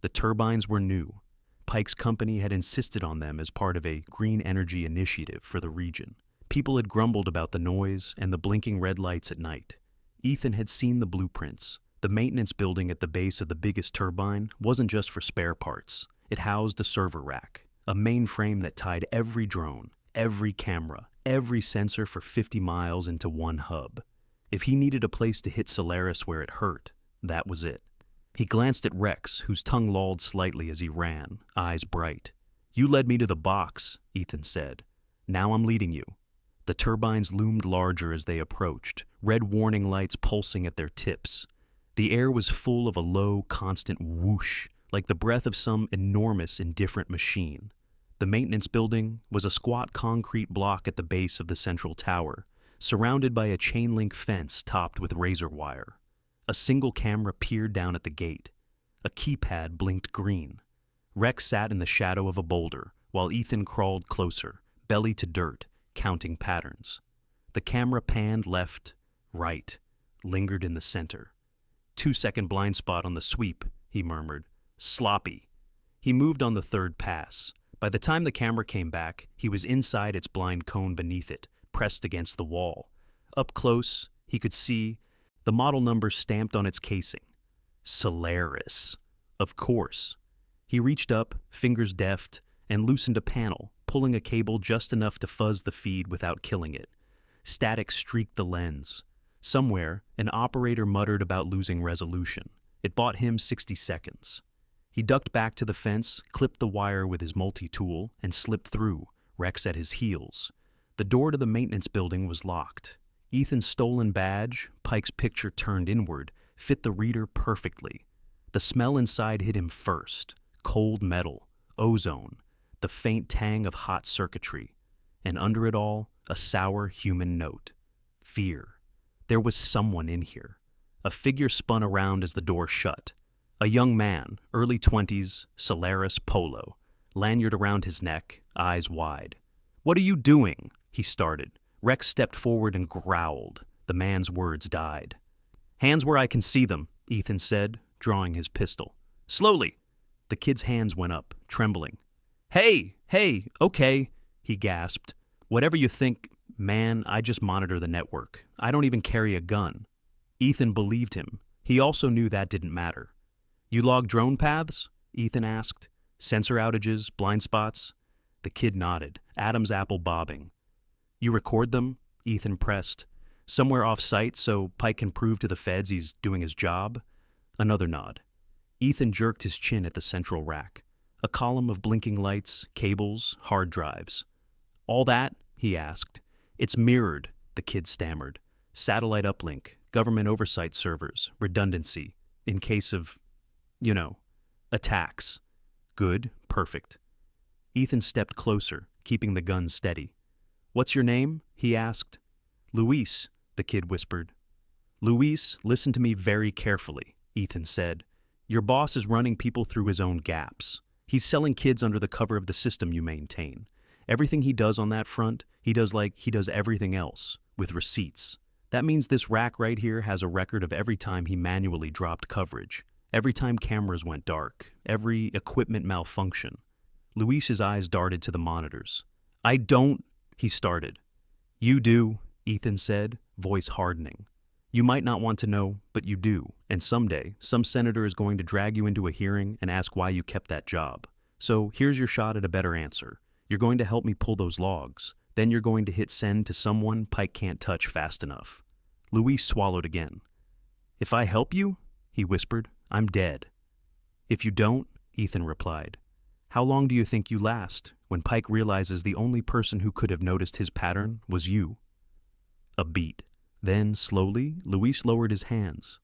The turbines were new. Pike's company had insisted on them as part of a green energy initiative for the region. People had grumbled about the noise and the blinking red lights at night. Ethan had seen the blueprints. The maintenance building at the base of the biggest turbine wasn't just for spare parts. It housed a server rack, a mainframe that tied every drone, every camera, every sensor for 50 miles into one hub. If he needed a place to hit Solaris where it hurt, that was it. He glanced at Rex, whose tongue lolled slightly as he ran, eyes bright. "You led me to the box," Ethan said. "Now I'm leading you." The turbines loomed larger as they approached, red warning lights pulsing at their tips. The air was full of a low, constant whoosh, like the breath of some enormous, indifferent machine. The maintenance building was a squat concrete block at the base of the central tower, surrounded by a chain-link fence topped with razor wire. A single camera peered down at the gate. A keypad blinked green. Rex sat in the shadow of a boulder, while Ethan crawled closer, belly to dirt, counting patterns. The camera panned left, right, lingered in the center. 2-second blind spot on the sweep, he murmured. Sloppy. He moved on the third pass. By the time the camera came back, he was inside its blind cone beneath it, pressed against the wall. Up close, he could see the model number stamped on its casing. Solaris. Of course. He reached up, fingers deft, and loosened a panel, pulling a cable just enough to fuzz the feed without killing it. Static streaked the lens. Somewhere, an operator muttered about losing resolution. It bought him 60 seconds. He ducked back to the fence, clipped the wire with his multi-tool, and slipped through, Rex at his heels. The door to the maintenance building was locked. Ethan's stolen badge, Pike's picture turned inward, fit the reader perfectly. The smell inside hit him first. Cold metal, ozone, the faint tang of hot circuitry. And under it all, a sour human note. Fear. There was someone in here. A figure spun around as the door shut. A young man, early 20s, Solaris polo, lanyard around his neck, eyes wide. "What are you doing?" he started. Rex stepped forward and growled. The man's words died. "Hands where I can see them," Ethan said, drawing his pistol. "Slowly." The kid's hands went up, trembling. Hey, okay," he gasped. "Whatever you think, man, I just monitor the network. I don't even carry a gun." Ethan believed him. He also knew that didn't matter. "You log drone paths?" Ethan asked. "Sensor outages, blind spots?" The kid nodded, Adam's apple bobbing. "You record them?" Ethan pressed. "Somewhere off-site so Pike can prove to the feds he's doing his job?" Another nod. Ethan jerked his chin at the central rack. A column of blinking lights, cables, hard drives. "All that?" he asked. "It's mirrored," the kid stammered. "Satellite uplink, government oversight servers, redundancy, in case of, attacks." "Good, perfect." Ethan stepped closer, keeping the gun steady. "What's your name?" he asked. "Luis," the kid whispered. "Luis, listen to me very carefully," Ethan said. "Your boss is running people through his own gaps. He's selling kids under the cover of the system you maintain. Everything he does on that front, he does like he does everything else, with receipts. That means this rack right here has a record of every time he manually dropped coverage, every time cameras went dark, every equipment malfunction." Luis's eyes darted to the monitors. "I don't," he started. "You do," Ethan said, voice hardening. "You might not want to know, but you do, and someday, some senator is going to drag you into a hearing and ask why you kept that job. So here's your shot at a better answer. You're going to help me pull those logs. Then you're going to hit send to someone Pike can't touch fast enough." Luis swallowed again. "If I help you," he whispered, "I'm dead." "If you don't," Ethan replied. "How long do you think you last when Pike realizes the only person who could have noticed his pattern was you?" A beat. Then, slowly, Luis lowered his hands.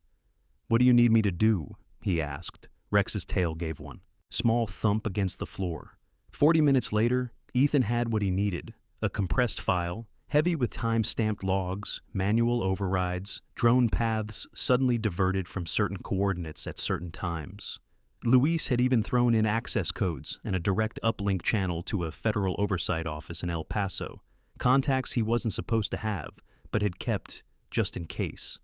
"What do you need me to do?" he asked. Rex's tail gave one. Small thump against the floor. 40 minutes later, Ethan had what he needed. A compressed file, heavy with time-stamped logs, manual overrides, drone paths suddenly diverted from certain coordinates at certain times. Luis had even thrown in access codes and a direct uplink channel to a federal oversight office in El Paso. Contacts he wasn't supposed to have, but had kept just in case.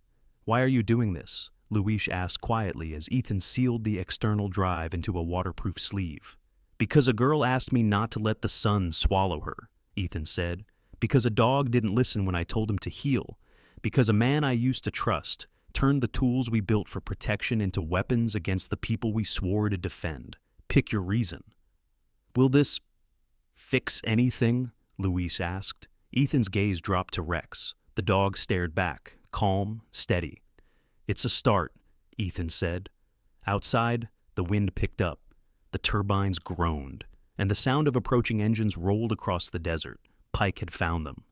"Why are you doing this?" Luis asked quietly as Ethan sealed the external drive into a waterproof sleeve. "Because a girl asked me not to let the sun swallow her," Ethan said. "Because a dog didn't listen when I told him to heel. Because a man I used to trust turned the tools we built for protection into weapons against the people we swore to defend. Pick your reason." "Will this fix anything?" Luis asked. Ethan's gaze dropped to Rex. The dog stared back, calm, steady. "It's a start," Ethan said. Outside, the wind picked up. The turbines groaned, and the sound of approaching engines rolled across the desert. Pike had found them.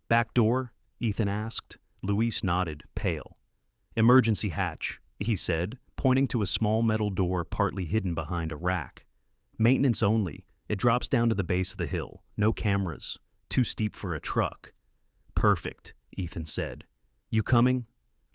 "Back door?" Ethan asked. Luis nodded, pale. "Emergency hatch," he said, pointing to a small metal door partly hidden behind a rack. "Maintenance only. It drops down to the base of the hill. No cameras. Too steep for a truck." "Perfect," Ethan said. "You coming?"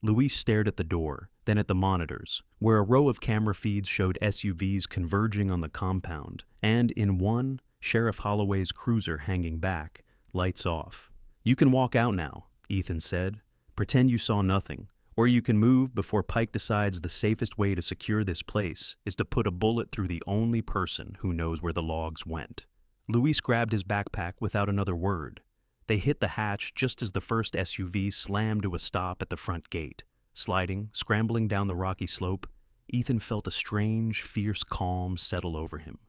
Luis stared at the door, then at the monitors, where a row of camera feeds showed SUVs converging on the compound, and in one, Sheriff Holloway's cruiser hanging back, lights off. "You can walk out now," Ethan said. "Pretend you saw nothing. Or you can move before Pike decides the safest way to secure this place is to put a bullet through the only person who knows where the logs went." Luis grabbed his backpack without another word. They hit the hatch just as the first SUV slammed to a stop at the front gate. Sliding, scrambling down the rocky slope, Ethan felt a strange, fierce calm settle over him.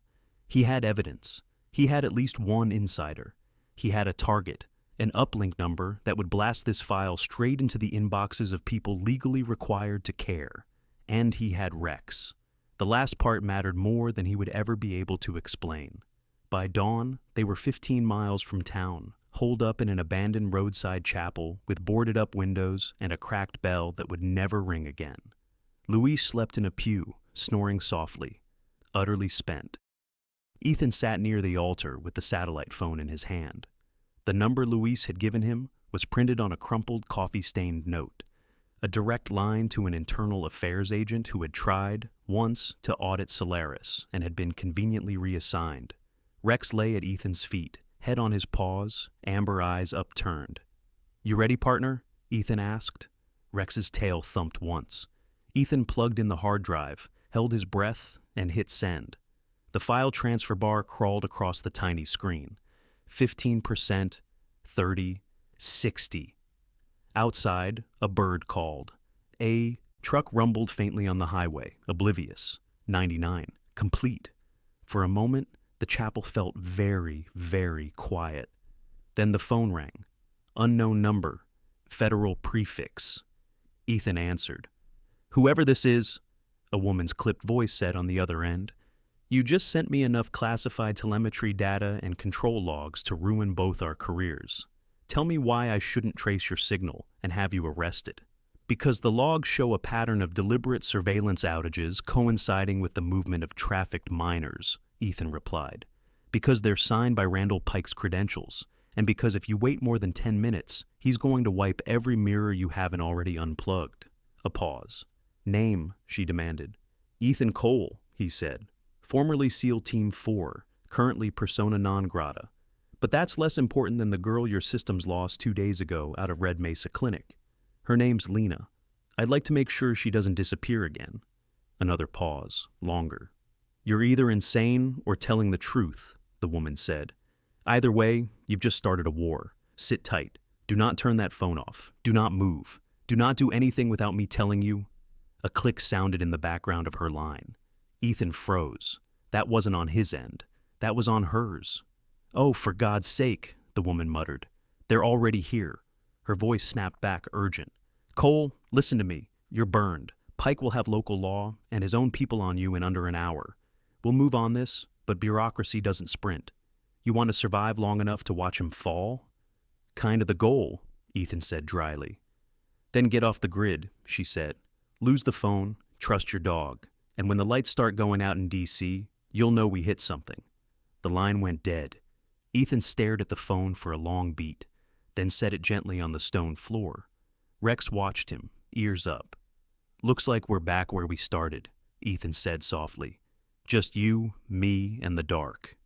He had evidence. He had at least one insider. He had a target, an uplink number that would blast this file straight into the inboxes of people legally required to care. And he had Rex. The last part mattered more than he would ever be able to explain. By dawn, they were 15 miles from town, holed up in an abandoned roadside chapel with boarded-up windows and a cracked bell that would never ring again. Luis slept in a pew, snoring softly, utterly spent. Ethan sat near the altar with the satellite phone in his hand. The number Luis had given him was printed on a crumpled, coffee-stained note, a direct line to an internal affairs agent who had tried, once, to audit Solaris and had been conveniently reassigned. Rex lay at Ethan's feet, head on his paws, amber eyes upturned. "You ready, partner?" Ethan asked. Rex's tail thumped once. Ethan plugged in the hard drive, held his breath, and hit send. The file transfer bar crawled across the tiny screen. 15%, 30, 60. Outside, a bird called. A truck rumbled faintly on the highway, oblivious. 99, complete. For a moment, the chapel felt very, very quiet. Then the phone rang. Unknown number, federal prefix. Ethan answered. "Whoever this is," a woman's clipped voice said on the other end, "you just sent me enough classified telemetry data and control logs to ruin both our careers. Tell me why I shouldn't trace your signal and have you arrested." "Because the logs show a pattern of deliberate surveillance outages coinciding with the movement of trafficked minors," Ethan replied. "Because they're signed by Randall Pike's credentials, and because if you wait more than 10 minutes, he's going to wipe every mirror you haven't already unplugged." A pause. "Name," she demanded. "Ethan Cole," he said. "Formerly SEAL Team 4, currently persona non grata. But that's less important than the girl your systems lost 2 days ago out of Red Mesa Clinic. Her name's Lena. I'd like to make sure she doesn't disappear again." Another pause, longer. "You're either insane or telling the truth," the woman said. "Either way, you've just started a war. Sit tight. Do not turn that phone off. Do not move. Do not do anything without me telling you." A click sounded in the background of her line. Ethan froze. That wasn't on his end. That was on hers. "Oh, for God's sake," the woman muttered. "They're already here." Her voice snapped back, urgent. "Cole, listen to me. You're burned. Pike will have local law and his own people on you in under an hour. We'll move on this, but bureaucracy doesn't sprint. You want to survive long enough to watch him fall?" "Kind of the goal," Ethan said dryly. "Then get off the grid," she said. "Lose the phone, trust your dog, and when the lights start going out in D.C., you'll know we hit something." The line went dead. Ethan stared at the phone for a long beat, then set it gently on the stone floor. Rex watched him, ears up. "Looks like we're back where we started," Ethan said softly. "Just you, me, and the dark."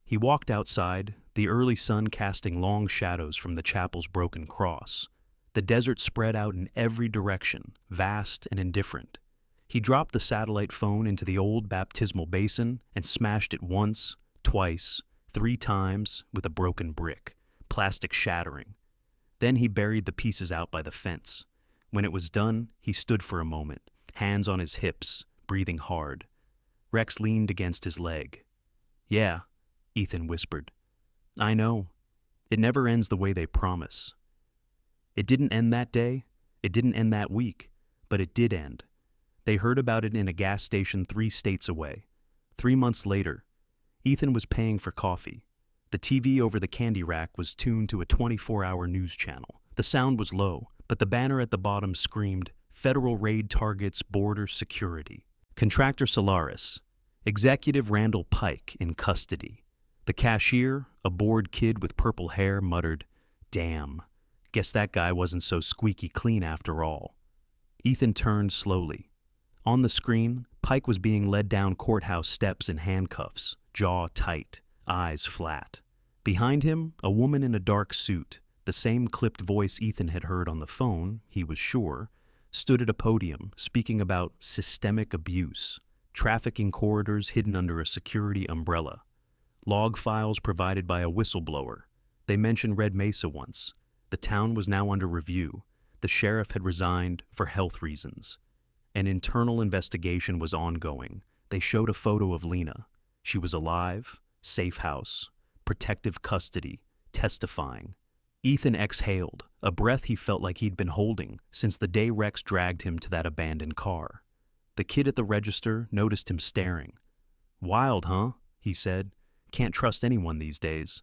He walked outside, the early sun casting long shadows from the chapel's broken cross. The desert spread out in every direction, vast and indifferent. He dropped the satellite phone into the old baptismal basin and smashed it once, twice, 3 times with a broken brick, plastic shattering. Then he buried the pieces out by the fence. When it was done, he stood for a moment, hands on his hips, breathing hard. Rex leaned against his leg. "Yeah," Ethan whispered. "I know. It never ends the way they promise." It didn't end that day. It didn't end that week. But it did end. They heard about it in a gas station 3 states away. 3 months later, Ethan was paying for coffee. The TV over the candy rack was tuned to a 24-hour news channel. The sound was low, but the banner at the bottom screamed, "Federal raid targets border security. Contractor Solaris. Executive Randall Pike in custody." The cashier, a bored kid with purple hair, muttered, "Damn. Guess that guy wasn't so squeaky clean after all. Ethan turned slowly. On the screen, Pike was being led down courthouse steps in handcuffs, jaw tight, eyes flat. Behind him, a woman in a dark suit, the same clipped voice Ethan had heard on the phone, he was sure, stood at a podium speaking about systemic abuse, trafficking corridors hidden under a security umbrella, log files provided by a whistleblower. They mentioned Red Mesa once. The town was now under review. The sheriff had resigned for health reasons. An internal investigation was ongoing. They showed a photo of Lena. She was alive, safe house, protective custody, testifying. Ethan exhaled, a breath he felt like he'd been holding since the day Rex dragged him to that abandoned car. The kid at the register noticed him staring. "Wild, huh?" he said. "Can't trust anyone these days."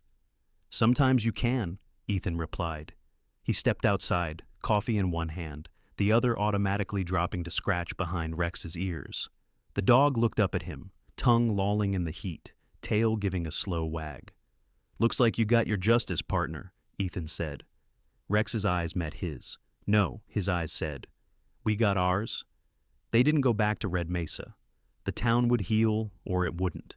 "Sometimes you can," Ethan replied. He stepped outside, coffee in one hand, the other automatically dropping to scratch behind Rex's ears. The dog looked up at him, tongue lolling in the heat, tail giving a slow wag. "Looks like you got your justice, partner," Ethan said. Rex's eyes met his. "No," his eyes said. "We got ours." They didn't go back to Red Mesa. The town would heal, or it wouldn't.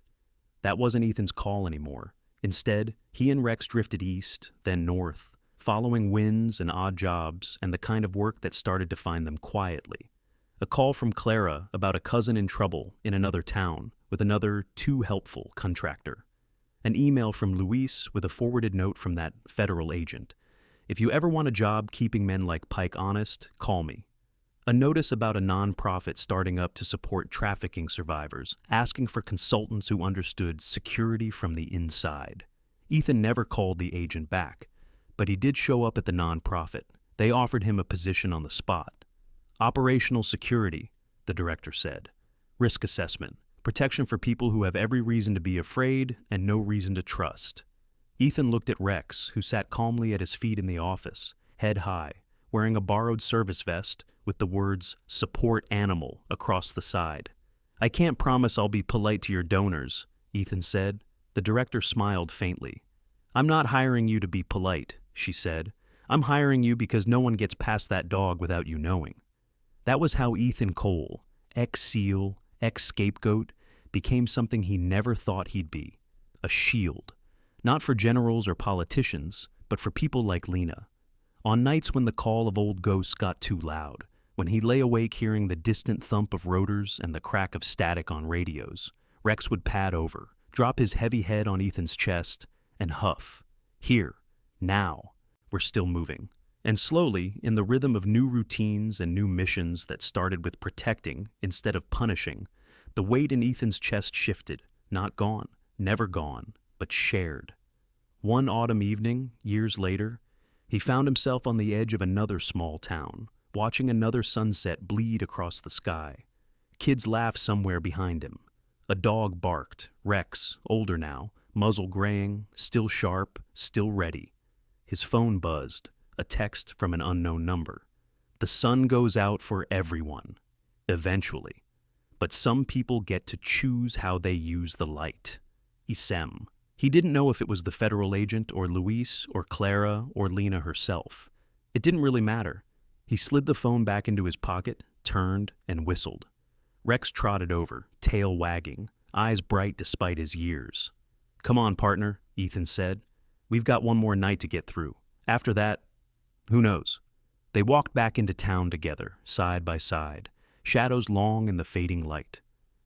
That wasn't Ethan's call anymore. Instead, he and Rex drifted east, then north, following winds and odd jobs and the kind of work that started to find them quietly. A call from Clara about a cousin in trouble in another town with another too helpful contractor. An email from Luis with a forwarded note from that federal agent. "If you ever want a job keeping men like Pike honest, call me." A notice about a nonprofit starting up to support trafficking survivors, asking for consultants who understood security from the inside. Ethan never called the agent back, but he did show up at the nonprofit. They offered him a position on the spot. "Operational security," the director said. "Risk assessment. Protection for people who have every reason to be afraid and no reason to trust." Ethan looked at Rex, who sat calmly at his feet in the office, head high, wearing a borrowed service vest with the words "Support Animal" across the side. "I can't promise I'll be polite to your donors," Ethan said. The director smiled faintly. "I'm not hiring you to be polite," she said. "I'm hiring you because no one gets past that dog without you knowing." That was how Ethan Cole, ex-SEAL, ex-scapegoat, became something he never thought he'd be. A shield. Not for generals or politicians, but for people like Lena. On nights when the call of old ghosts got too loud, when he lay awake hearing the distant thump of rotors and the crack of static on radios, Rex would pad over, drop his heavy head on Ethan's chest, and huff. "Here. Now. We're still moving." And slowly, in the rhythm of new routines and new missions that started with protecting instead of punishing, the weight in Ethan's chest shifted, not gone, never gone, but shared. One autumn evening, years later, he found himself on the edge of another small town, watching another sunset bleed across the sky. Kids laughed somewhere behind him. A dog barked, Rex, older now, muzzle graying, still sharp, still ready. His phone buzzed. A text from an unknown number. "The sun goes out for everyone. Eventually. But some people get to choose how they use the light." Isem. He didn't know if it was the federal agent or Luis or Clara or Lena herself. It didn't really matter. He slid the phone back into his pocket, turned, and whistled. Rex trotted over, tail wagging, eyes bright despite his years. "Come on, partner," Ethan said. "We've got one more night to get through. After that, who knows?" They walked back into town together, side by side, shadows long in the fading light.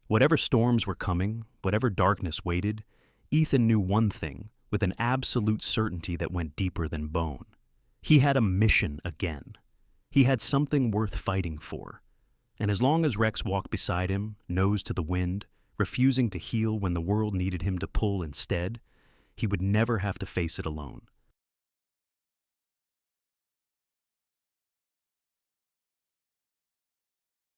Whatever storms were coming, whatever darkness waited, Ethan knew one thing with an absolute certainty that went deeper than bone. He had a mission again. He had something worth fighting for. And as long as Rex walked beside him, nose to the wind, refusing to heal when the world needed him to pull instead, he would never have to face it alone.